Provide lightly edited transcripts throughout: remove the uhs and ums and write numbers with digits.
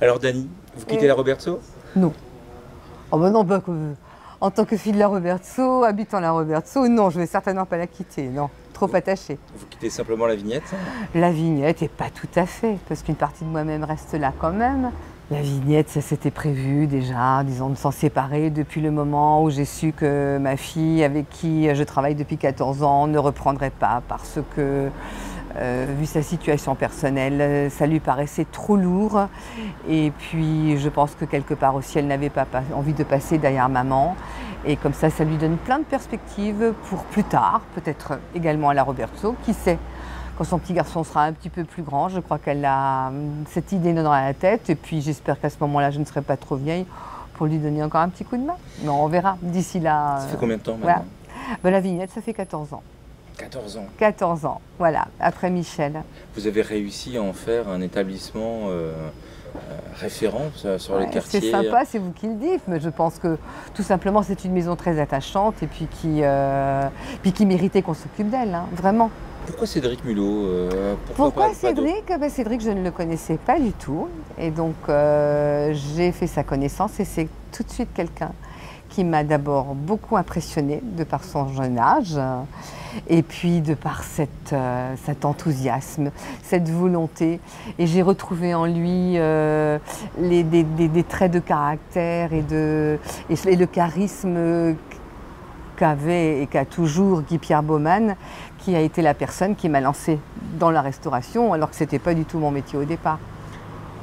Alors Dany, vous quittez la Robertso? Non. Oh ben non, en tant que fille de la Robertso, habitant la Robertso, non, je vais certainement pas la quitter, non. Trop attachée. Vous quittez simplement la Vignette? La Vignette, et pas tout à fait, parce qu'une partie de moi-même reste là quand même. La Vignette, ça s'était prévu déjà, disons, de s'en séparer depuis le moment où j'ai su que ma fille, avec qui je travaille depuis 14 ans, ne reprendrait pas parce que, vu sa situation personnelle, ça lui paraissait trop lourd. Et puis, je pense que quelque part aussi, elle n'avait pas envie de passer derrière maman. Et comme ça lui donne plein de perspectives pour plus tard, peut-être également à la Robertso, qui sait. Quand son petit garçon sera un petit peu plus grand, je crois qu'elle a cette idée dans la tête. Et puis j'espère qu'à ce moment-là, je ne serai pas trop vieille pour lui donner encore un petit coup de main. Non, on verra d'ici là. Ça fait combien de temps maintenant? Voilà. Ben, la Vignette, ça fait 14 ans. 14 ans. 14 ans, voilà, après Michel. Vous avez réussi à en faire un établissement référent sur le quartier. C'est sympa, c'est vous qui le dites, mais je pense que tout simplement c'est une maison très attachante et puis qui méritait qu'on s'occupe d'elle, hein, vraiment. Pourquoi Cédric Mulot? Pourquoi Cédric? Cédric, je ne le connaissais pas du tout. Et donc, j'ai fait sa connaissance et c'est tout de suite quelqu'un qui m'a d'abord beaucoup impressionnée de par son jeune âge et puis de par cet enthousiasme, cette volonté. Et j'ai retrouvé en lui des traits de caractère et le charisme qu'avait et qu'a toujours Guy-Pierre Baumann, qui a été la personne qui m'a lancée dans la restauration, alors que ce n'était pas du tout mon métier au départ.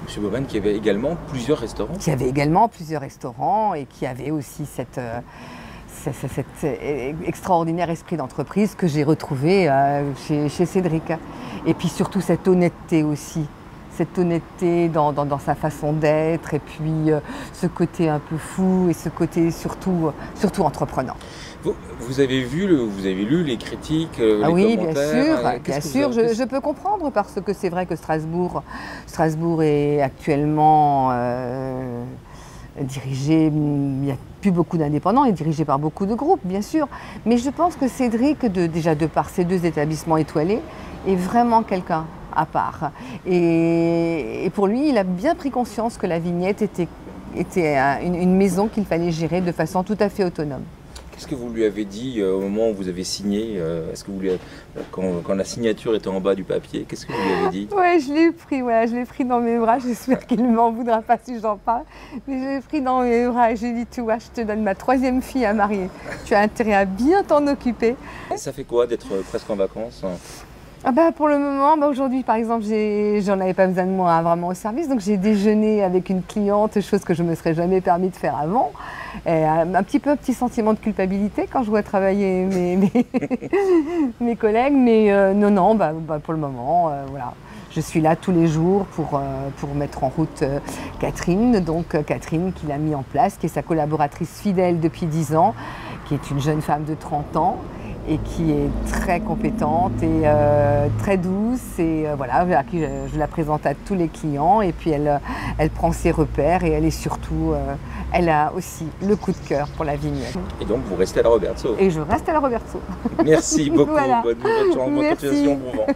Monsieur Baumann qui avait également plusieurs restaurants? Qui avait également plusieurs restaurants et qui avait aussi cet extraordinaire esprit d'entreprise que j'ai retrouvé chez Cédric. Et puis surtout cette honnêteté aussi. Cette honnêteté dans sa façon d'être et puis ce côté un peu fou et ce côté surtout entreprenant. Vous avez lu les critiques, les commentaires? Oui, bien sûr. Je peux comprendre parce que c'est vrai que Strasbourg est actuellement dirigé, il n'y a plus beaucoup d'indépendants, il est dirigé par beaucoup de groupes, bien sûr. Mais je pense que Cédric, déjà de par ses 2 établissements étoilés, est vraiment quelqu'un à part. Et pour lui, il a bien pris conscience que la Vignette était une maison qu'il fallait gérer de façon tout à fait autonome. Qu'est-ce que vous lui avez dit au moment où vous avez signé? Est-ce que quand la signature était en bas du papier, qu'est-ce que vous lui avez dit? Oui, je l'ai pris dans mes bras. J'espère qu'il ne m'en voudra pas si j'en parle. Mais je l'ai pris dans mes bras et j'ai dit, tu vois, je te donne ma 3e fille à marier. Tu as intérêt à bien t'en occuper. Et ça fait quoi d'être presque en vacances? Pour le moment, aujourd'hui par exemple, j'en avais pas besoin de moi vraiment au service, donc j'ai déjeuné avec une cliente, chose que je me serais jamais permis de faire avant. Et un petit sentiment de culpabilité quand je vois travailler mes collègues, mais non, pour le moment, voilà. Je suis là tous les jours pour mettre en route Catherine, donc Catherine qui l'a mis en place, qui est sa collaboratrice fidèle depuis 10 ans, qui est une jeune femme de 30 ans. Et qui est très compétente et très douce et voilà, à qui je la présente à tous les clients et puis elle prend ses repères et elle est surtout, elle a aussi le coup de cœur pour la Vignette. Et donc vous restez à la Robertso? Et je reste à la Robertso. Merci beaucoup, Voilà. bonne continuation, bon vent.